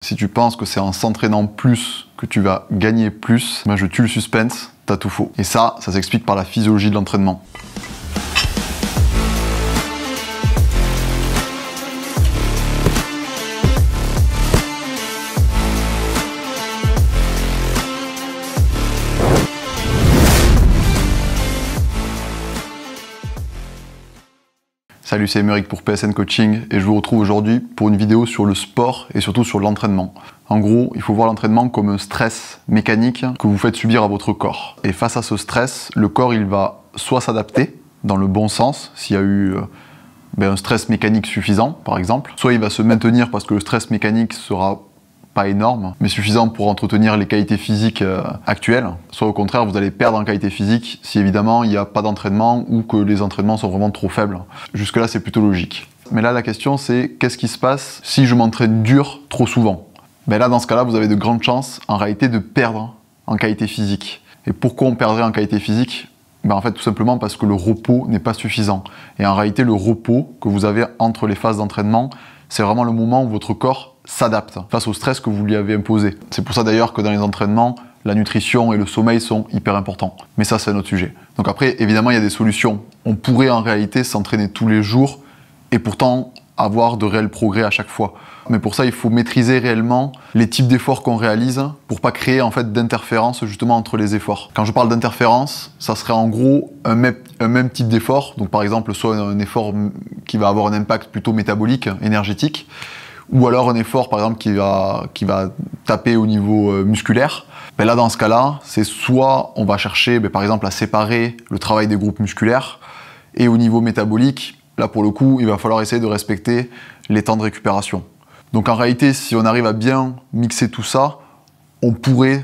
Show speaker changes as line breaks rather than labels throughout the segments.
Si tu penses que c'est en s'entraînant plus que tu vas gagner plus, je tue le suspense, t'as tout faux. Et ça s'explique par la physiologie de l'entraînement. Salut, c'est Émeric pour PSN Coaching et je vous retrouve aujourd'hui pour une vidéo sur le sport et surtout sur l'entraînement. En gros, il faut voir l'entraînement comme un stress mécanique que vous faites subir à votre corps. Et face à ce stress, le corps il va soit s'adapter dans le bon sens, s'il y a eu un stress mécanique suffisant par exemple, soit il va se maintenir parce que le stress mécanique sera pas énorme, mais suffisant pour entretenir les qualités physiques actuelles, soit au contraire vous allez perdre en qualité physique si évidemment il n'y a pas d'entraînement ou que les entraînements sont vraiment trop faibles. Jusque là c'est plutôt logique. Mais là la question c'est qu'est-ce qui se passe si je m'entraîne dur trop souvent? Là dans ce cas-là vous avez de grandes chances en réalité de perdre en qualité physique. Et pourquoi on perdrait en qualité physique? En fait tout simplement parce que le repos n'est pas suffisant. Et en réalité le repos que vous avez entre les phases d'entraînement, c'est vraiment le moment où votre corps s'adapte face au stress que vous lui avez imposé. C'est pour ça d'ailleurs que dans les entraînements, la nutrition et le sommeil sont hyper importants. Mais ça, c'est un autre sujet. Donc après, évidemment, il y a des solutions. On pourrait en réalité s'entraîner tous les jours et pourtant avoir de réels progrès à chaque fois. Mais pour ça, il faut maîtriser réellement les types d'efforts qu'on réalise pour pas créer en fait d'interférence justement entre les efforts. Quand je parle d'interférence, ça serait en gros un même type d'effort. Donc par exemple, soit un effort qui va avoir un impact plutôt métabolique, énergétique, ou alors un effort par exemple qui va taper au niveau musculaire. Là dans ce cas-là, c'est soit on va chercher par exemple à séparer le travail des groupes musculaires, et au niveau métabolique, là pour le coup, il va falloir essayer de respecter les temps de récupération. Donc en réalité, si on arrive à bien mixer tout ça, on pourrait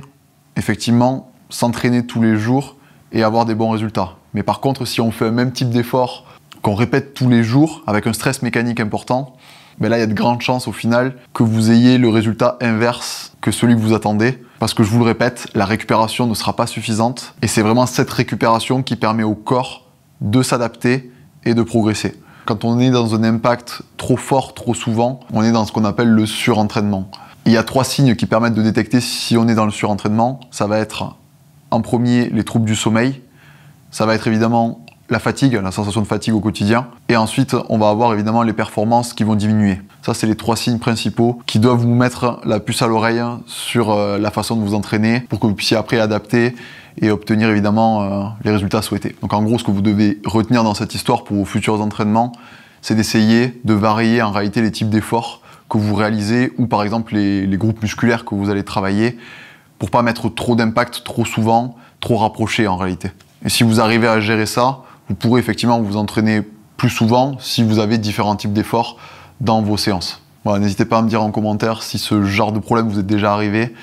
effectivement s'entraîner tous les jours et avoir des bons résultats. Mais par contre, si on fait un même type d'effort qu'on répète tous les jours avec un stress mécanique important, là il y a de grandes chances au final que vous ayez le résultat inverse que celui que vous attendez. Parce que je vous le répète, la récupération ne sera pas suffisante. Et c'est vraiment cette récupération qui permet au corps de s'adapter et de progresser. Quand on est dans un impact trop fort, trop souvent, on est dans ce qu'on appelle le surentraînement. Il y a 3 signes qui permettent de détecter si on est dans le surentraînement. Ça va être en premier les troubles du sommeil. Ça va être évidemment la fatigue, la sensation de fatigue au quotidien. Et ensuite, on va avoir évidemment les performances qui vont diminuer. Ça, c'est les 3 signes principaux qui doivent vous mettre la puce à l'oreille sur la façon de vous entraîner pour que vous puissiez après adapter et obtenir évidemment les résultats souhaités. Donc en gros, ce que vous devez retenir dans cette histoire pour vos futurs entraînements, c'est d'essayer de varier en réalité les types d'efforts que vous réalisez ou par exemple les groupes musculaires que vous allez travailler pour pas mettre trop d'impact trop souvent, trop rapproché en réalité. Et si vous arrivez à gérer ça, vous pourrez effectivement vous entraîner plus souvent si vous avez différents types d'efforts dans vos séances. Voilà, n'hésitez pas à me dire en commentaire si ce genre de problème vous est déjà arrivé.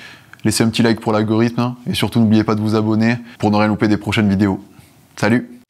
Laissez un petit like pour l'algorithme et surtout n'oubliez pas de vous abonner pour ne rien louper des prochaines vidéos. Salut!